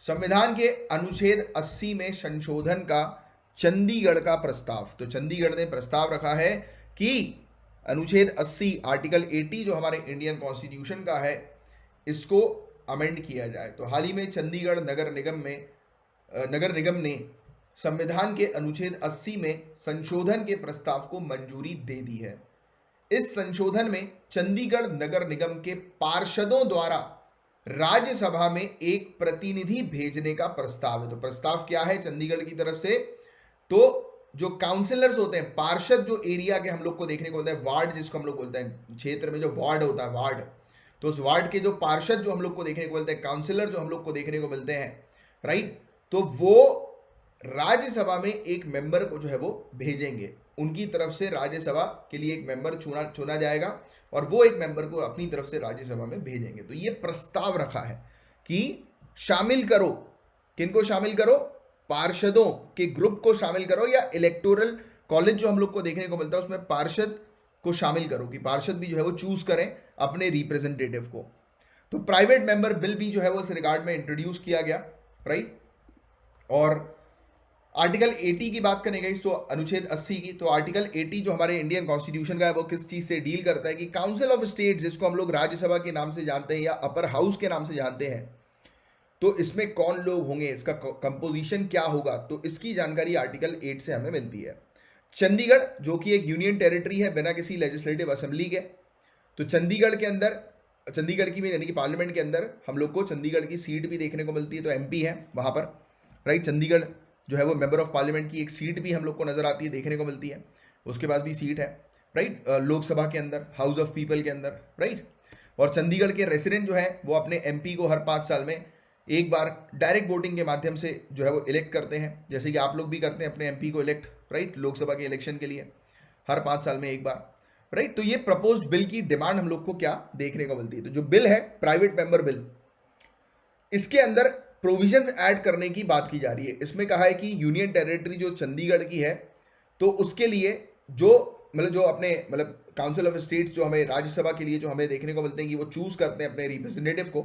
संविधान के अनुच्छेद 80 में संशोधन का चंडीगढ़ का प्रस्ताव। तो चंडीगढ़ ने प्रस्ताव रखा है कि अनुच्छेद 80 आर्टिकल 80 जो हमारे इंडियन कॉन्स्टिट्यूशन का है इसको अमेंड किया जाए। तो हाल ही में चंडीगढ़ नगर निगम ने संविधान के अनुच्छेद 80 में संशोधन के प्रस्ताव को मंजूरी दे दी है। इस संशोधन में चंडीगढ़ नगर निगम के पार्षदों द्वारा राज्यसभा में एक प्रतिनिधि भेजने का प्रस्ताव है। तो प्रस्ताव क्या है चंडीगढ़ की तरफ से? तो जो काउंसिलर्स होते हैं, पार्षद जो एरिया के हम लोग को देखने को मिलता है, वार्ड जिसको हम लोग बोलते हैं, क्षेत्र में जो वार्ड होता है वार्ड, तो उस वार्ड के जो पार्षद जो हम लोग को देखने को मिलते हैं, काउंसिलर जो हम लोग को देखने को मिलते हैं, राइट, तो वो राज्यसभा में एक मेंबर को जो है वो भेजेंगे। उनकी तरफ से राज्यसभा के लिए एक मेंबर चुना जाएगा और वो एक मेंबर को अपनी तरफ से राज्यसभा में भेजेंगे। तो ये प्रस्ताव रखा है कि शामिल करो, किनको शामिल करो? पार्षदों के ग्रुप को शामिल करो, या इलेक्टोरल कॉलेज जो हम लोग को देखने को मिलता है उसमें पार्षद को शामिल करो कि पार्षद भी जो है वो चूज करें अपने रिप्रेजेंटेटिव को। तो प्राइवेट मेंबर बिल भी जो है वो इस रिगार्ड में इंट्रोड्यूस किया गया, राइट। और आर्टिकल 80 की बात करें गाइस, तो अनुच्छेद 80 की, तो आर्टिकल 80 जो हमारे इंडियन कॉन्स्टिट्यूशन का है वो किस चीज से डील करता है कि काउंसिल ऑफ स्टेट्स, जिसको हम लोग राज्यसभा के नाम से जानते हैं या अपर हाउस के नाम से जानते हैं, तो इसमें कौन लोग होंगे, इसका कंपोजिशन क्या होगा, तो इसकी जानकारी आर्टिकल 8 से हमें मिलती है। चंडीगढ़ जो कि एक यूनियन टेरिटरी है बिना किसी लेजिस्लेटिव असेंबली के, तो चंडीगढ़ के अंदर, चंडीगढ़ की यानी कि पार्लियामेंट के अंदर हम लोग को चंडीगढ़ की सीट भी देखने को मिलती है, तो एमपी है वहां पर, राइट। चंडीगढ़ जो है वो मेंबर ऑफ पार्लियामेंट की एक सीट भी हम लोग को नजर आती है, देखने को मिलती है, उसके पास भी सीट है, राइट, लोकसभा के अंदर, हाउस ऑफ पीपल के अंदर, राइट। और चंडीगढ़ के रेसिडेंट जो है वो अपने एमपी को हर 5 साल में एक बार डायरेक्ट वोटिंग के माध्यम से जो है वो इलेक्ट करते हैं, जैसे कि आप लोग भी करते हैं अपने एमपी को इलेक्ट, राइट, लोकसभा के इलेक्शन के लिए हर 5 साल में एक बार, राइट। तो ये प्रपोज्ड बिल की डिमांड हम लोग को क्या देखने को मिलती है? तो जो बिल है प्राइवेट मेंबर बिल, इसके अंदर प्रोविजंस ऐड करने की बात की जा रही है। इसमें कहा है कि यूनियन टेरिटरी जो चंडीगढ़ की है, तो उसके लिए जो अपने काउंसिल ऑफ स्टेट्स जो हमें राज्यसभा के लिए जो हमें देखने को मिलते हैं कि वो चूज करते हैं अपने रिप्रेजेंटेटिव को,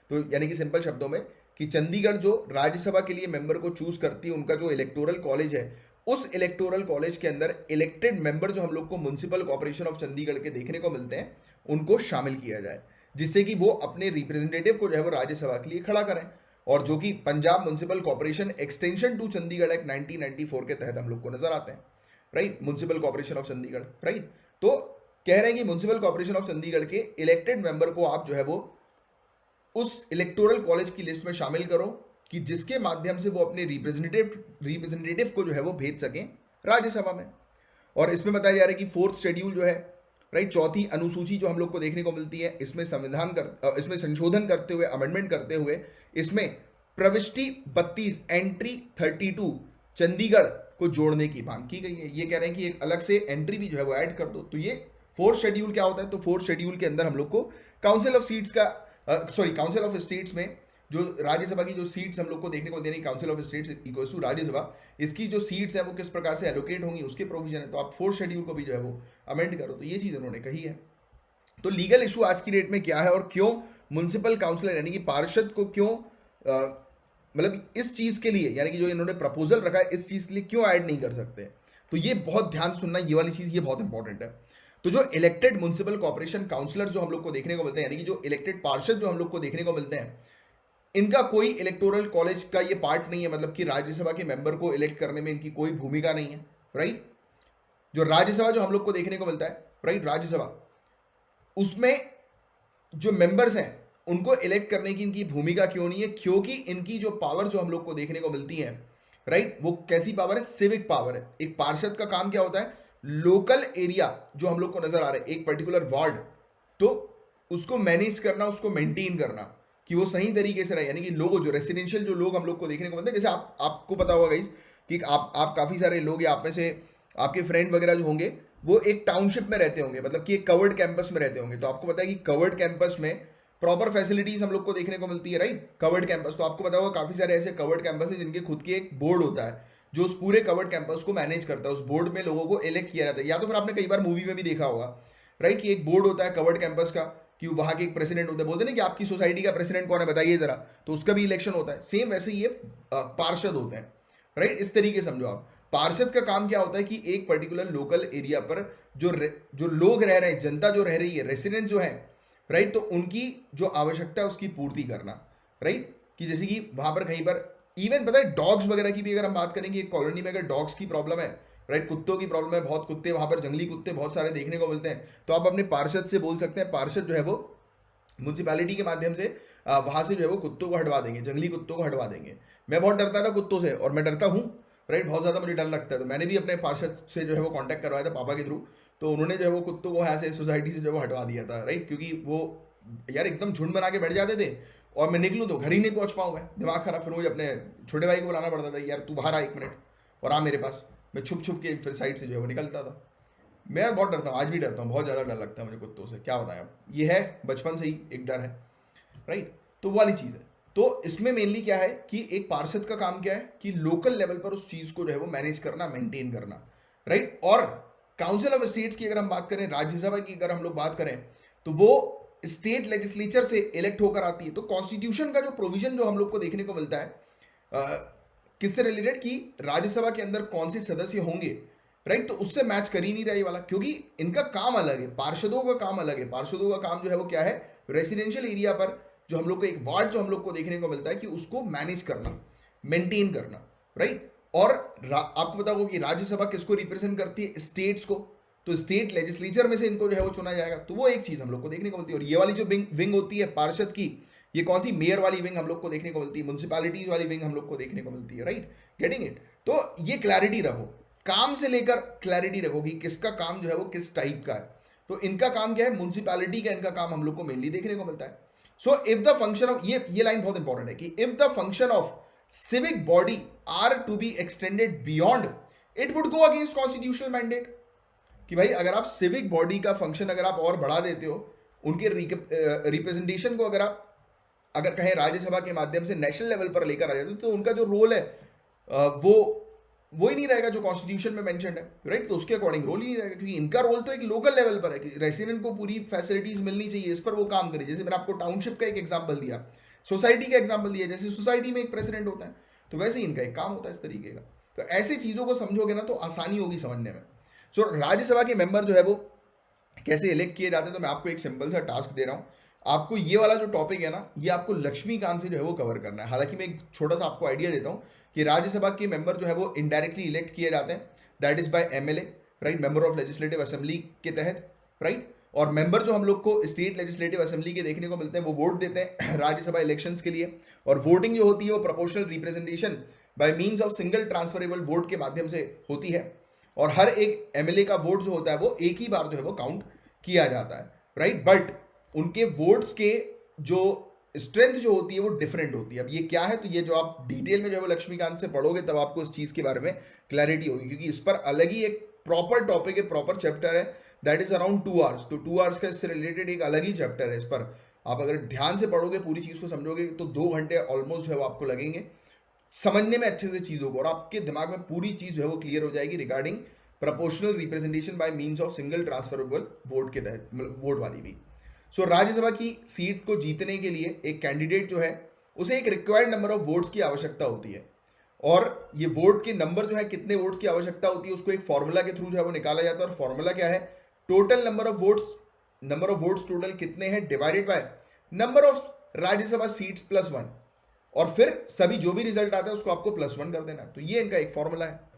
तो यानी कि सिंपल शब्दों में कि चंडीगढ़ जो राज्यसभा के लिए मेंबर को चूज करती है, उनका जो इलेक्टोरल कॉलेज है, उस इलेक्टोरल कॉलेज के अंदर इलेक्टेड मेंबर जो हम लोग को म्युनिसिपल कॉर्पोरेशन ऑफ चंडीगढ़ के देखने को मिलते हैं, उनको शामिल किया जाए, जिससे कि वो अपने रिप्रेजेंटेटिव को जो है वो राज्यसभा के लिए खड़ा करें। और जो कि Punjab municipal corporation extension to Chandigarh act 1994 के तहत हम लोग को नजर आते हैं, right, municipal corporation of Chandigarh, right. तो कह रहे हैं कि म्युनिसिपल कॉर्पोरेशन ऑफ चंडीगढ़ के इलेक्टेड मेंबर को आप जो है वो उस इलेक्टोरल कॉलेज की लिस्ट में शामिल करो कि जिसके माध्यम से वो अपने रिप्रेजेंटेटिव को जो है वो भेज सकें राज्यसभा में। और इसमें बताया जा रहा है कि 4th शेड्यूल जो है, राइट, 4th अनुसूची जो हम लोग को देखने को मिलती है, इसमें इसमें संशोधन करते हुए, अमेंडमेंट करते हुए, इसमें प्रविष्टि 32 एंट्री 32 चंडीगढ़ को जोड़ने की मांग की गई है। ये कह रहे हैं कि एक अलग से एंट्री भी जो है वो ऐड कर दो। तो ये 4th शेड्यूल क्या होता है? तो 4th शेड्यूल के अंदर हम लोग को काउंसिल ऑफ स्टेट्स में जो राज्यसभा की जो सीट्स हम लोग को देखने को दे रही, council of states equals to Rajya Sabha, इसकी जो सीट्स है वो किस प्रकार से एलोकेट होंगी उसके प्रोविजन है। तो आप 4th शेड्यूल को भी जो है वो अमेंड करो। तो ये चीज उन्होंने कही है। तो लीगल इशू आज की डेट में क्या है और क्यों म्युनिसिपल काउंसिलर यानी कि पार्षद को क्यों इस चीज के लिए, यानी कि जो इन्होंने प्रपोजल रखा है इस चीज के लिए क्यों ऐड नहीं कर सकते? तो ये बहुत ध्यान सुनना, ये वाली चीज ये बहुत इंपॉर्टेंट है। तो जो इलेक्टेड म्युनिसिपल कॉर्पोरेशन काउंसिलर जो हम लोग को देखने को मिलते हैं, यानी कि जो इलेक्टेड पार्षद जो हम लोग को देखने को मिलते हैं, इनका कोई इलेक्टोरल कॉलेज का ये पार्ट नहीं है, मतलब कि राज्यसभा के मेंबर को इलेक्ट करने में इनकी कोई भूमिका नहीं है, राइट। जो राज्यसभा जो हम लोग को देखने को मिलता है, राइट, राज्यसभा, उसमें जो मेंबर्स हैं उनको इलेक्ट करने की इनकी भूमिका क्यों नहीं है? क्योंकि इनकी जो पावर जो हम लोग को देखने को मिलती है, राइट, वो कैसी पावर है? सिविक पावर है। एक पार्षद का काम क्या होता है? लोकल एरिया जो हम लोग को नजर आ रहा है, एक पर्टिकुलर वार्ड, तो उसको मैनेज करना, उसको मेंटेन करना कि वो सही तरीके से रहे, यानी कि लोगों जो रेसिडेंशियल जो लोग हम लोग को देखने को मिलते हैं, जैसे आपको पता होगा गाइस कि आप काफी सारे लोग या आप में से आपके फ्रेंड वगैरह जो होंगे वो एक टाउनशिप में रहते होंगे, मतलब कि एक कवर्ड कैंपस में रहते होंगे। तो आपको पता है कि कवर्ड कैंपस में प्रॉपर फैसिलिटीज हम लोग को देखने को मिलती है, राइट, कवर्ड कैंपस। तो आपको पता होगा काफी सारे ऐसे कवर्ड कैंपस है जिनके खुद की एक बोर्ड होता है जो उस पूरे कवर्ड कैंपस को मैनेज करता है। उस बोर्ड में लोगों को इलेक्ट किया जाता है, या तो फिर आपने कई बार मूवी में भी देखा होगा, राइट, कि एक बोर्ड होता है कवर्ड कैंपस का कि वहां के एक प्रेसिडेंट होते हैं, बोलते हैं ना कि आपकी सोसाइटी का प्रेसिडेंट कौन है बताइए जरा, तो उसका भी इलेक्शन होता है। सेम वैसे ही ये पार्षद होते हैं, राइट। इस तरीके समझो आप, पार्षद का काम क्या होता है कि एक पर्टिकुलर लोकल एरिया पर जो लोग रह रहे हैं, जनता जो रह रही है, रेसिडेंट्स जो है, राइट, तो उनकी जो आवश्यकता है उसकी पूर्ति करना, राइट। कि जैसे कि वहां पर कहीं पर इवन पता है डॉग्स वगैरह की भी अगर हम बात करेंगे, एक कॉलोनी में अगर डॉग्स की प्रॉब्लम है, राइट, कुत्तों की प्रॉब्लम है, बहुत कुत्ते वहां पर, जंगली कुत्ते बहुत सारे देखने को मिलते हैं, तो आप अपने पार्षद से बोल सकते हैं, पार्षद जो है वो म्यूनसिपैलिटी के माध्यम से वहां से जो है वो कुत्तों को हटवा देंगे, जंगली कुत्तों को हटवा देंगे। मैं बहुत डरता था कुत्तों से, और मैं डरता हूँ, राइट, बहुत ज़्यादा मुझे डर लगता है, तो मैंने भी अपने पार्षद से जो है वो कांटेक्ट करवाया था पापा के थ्रू, तो उन्होंने जो है वो कुत्तों को यहाँ से सोसाइटी से जो है वो हटवा दिया था, राइट। क्योंकि वो यार एकदम झुंड बना के बैठ जाते थे, और मैं निकलूँ तो घर ही नहीं पहुँच पाऊँ, मैं दिमाग खराब, फिर मुझे अपने छोटे भाई को बुलाना पड़ता था, यार तू बाहर आ 1 मिनट और आ मेरे पास। मैं छुप छुप के फिर साइड से जो है वो निकलता था। मैं बहुत डरता हूँ, आज भी डरता हूँ, बहुत ज़्यादा डर लगता है मुझे कुत्तों से, क्या बताएं आप, ये है बचपन से ही एक डर है, राइट। तो वो वाली चीज़ है। तो इसमें मेनली क्या है कि एक पार्षद का काम क्या है कि लोकल लेवल पर उस चीज़ को जो है वो मैनेज करना, मेंटेन करना, राइट। और काउंसिल ऑफ स्टेट्स की अगर हम बात करें, राज्यसभा की अगर हम लोग बात करें, तो वो स्टेट लेजिस्लेचर से इलेक्ट होकर आती है। तो कॉन्स्टिट्यूशन का जो प्रोविजन जो हम लोग को देखने को मिलता है किससे रिलेटेड, कि राज्यसभा के अंदर कौन से सदस्य होंगे, राइट, तो उससे मैच कर ही नहीं रहा ये वाला, क्योंकि इनका काम अलग है, पार्षदों का काम अलग है। पार्षदों का काम जो है वो क्या है, रेसिडेंशियल एरिया पर जो हम लोग को एक वार्ड जो हम लोग को देखने को मिलता है कि उसको मैनेज करना, मेंटेन करना, राइट। और आपको पता होगा कि राज्यसभा किसको रिप्रेजेंट करती है, स्टेट्स को, तो स्टेट लेजिस्लेचर में से इनको जो है वो चुना जाएगा। तो वो एक चीज हम लोग को देखने को मिलती है। और ये वाली जो विंग होती है पार्षद की, ये कौन सी, मेयर वाली विंग हम लोग को देखने को मिलती है, म्यूनसिपैलिटीज वाली विंग हम लोग को देखने को मिलती है, राइट, गेटिंग इट। तो ये क्लैरिटी रखो, काम से लेकर क्लैरिटी रखो कि किसका काम जो है वो किस टाइप का है। तो इनका काम क्या है, म्यूनसिपैलिटी का इनका काम हम लोग को मेनली देखने को मिलता है। So if the function of, ये लाइन बहुत इंपॉर्टेंट है कि if the function of civic body are to be extended beyond, it would go against constitutional mandate। कि भाई अगर आप सिविक बॉडी का फंक्शन अगर आप और बढ़ा देते हो, उनके रिप्रेजेंटेशन को अगर आप अगर कहें राज्यसभा के माध्यम से नेशनल लेवल पर लेकर आ जाते हो, तो उनका जो रोल है वो ही नहीं रहेगा जो कॉन्स्टिट्यूशन में मेंशन्ड है, राइट। तो उसके अकॉर्डिंग रोल ही नहीं रहेगा, क्योंकि इनका रोल तो एक लोकल लेवल पर है कि रेसिडेंट को पूरी फैसिलिटीज मिलनी चाहिए, इस पर वो काम करे। जैसे मैंने आपको टाउनशिप का एक एग्जाम्पल दिया, सोसाइटी का एग्जाम्पल दिया, जैसे सोसाइटी में एक प्रेसिडेंट होता है, तो वैसे ही इनका एक काम होता है इस तरीके का। तो ऐसी चीज़ों को समझोगे ना तो आसानी होगी समझने में। सो राज्यसभा के मेंबर जो है वो कैसे इलेक्ट किए जाते हैं, तो मैं आपको एक सिंपल सा टास्क दे रहा हूँ। आपको ये वाला जो टॉपिक है ना, ये आपको लक्ष्मीकांत से जो है वो कवर करना है। हालांकि मैं एक छोटा सा आपको आइडिया देता हूँ कि राज्यसभा के मेंबर जो है वो इनडायरेक्टली इलेक्ट किए जाते हैं, that is by MLA, right, member of legislative assembly के तहत, राइट। और मेंबर जो हम लोग को स्टेट लेजिस्लेटिव असेंबली के देखने को मिलते हैं, वो वोट देते हैं राज्यसभा इलेक्शंस के लिए। और वोटिंग जो होती है वो proportional representation by means of single transferable vote के माध्यम से होती है। और हर एक एमएलए का वोट जो होता है वो एक ही बार जो है वो काउंट किया जाता है, राइट। बट उनके वोट्स के जो स्ट्रेंथ जो होती है वो डिफरेंट होती है। अब ये क्या है, तो ये जो आप डिटेल में जो है वो लक्ष्मीकांत से पढ़ोगे तब आपको इस चीज़ के बारे में क्लैरिटी होगी, क्योंकि इस पर अलग ही एक प्रॉपर टॉपिक है, प्रॉपर चैप्टर है, दैट इज अराउंड 2 आवर्स। तो 2 आवर्स का इससे रिलेटेड एक अलग ही चैप्टर है। इस पर आप अगर ध्यान से पढ़ोगे, पूरी चीज़ को समझोगे, तो 2 घंटे ऑलमोस्ट जो है वो आपको लगेंगे समझने में अच्छे से चीज़ों को, और आपके दिमाग में पूरी चीज़ जो है वो क्लियर हो जाएगी regarding proportional representation by means of single transferable vote के तहत, वोट वाली भी। सो राज्यसभा की सीट को जीतने के लिए एक कैंडिडेट जो है उसे एक रिक्वायर्ड नंबर ऑफ वोट्स की आवश्यकता होती है। और ये वोट के नंबर जो है, कितने वोट्स की आवश्यकता होती है, उसको एक फॉर्मूला के थ्रू जो है वो निकाला जाता है। और फॉर्मूला क्या है, total number of votes total कितने हैं divided by number of Rajya Sabha seats plus 1, और फिर सभी जो भी रिजल्ट आता है उसको आपको +1 कर देना। तो ये इनका एक फॉर्मूला है।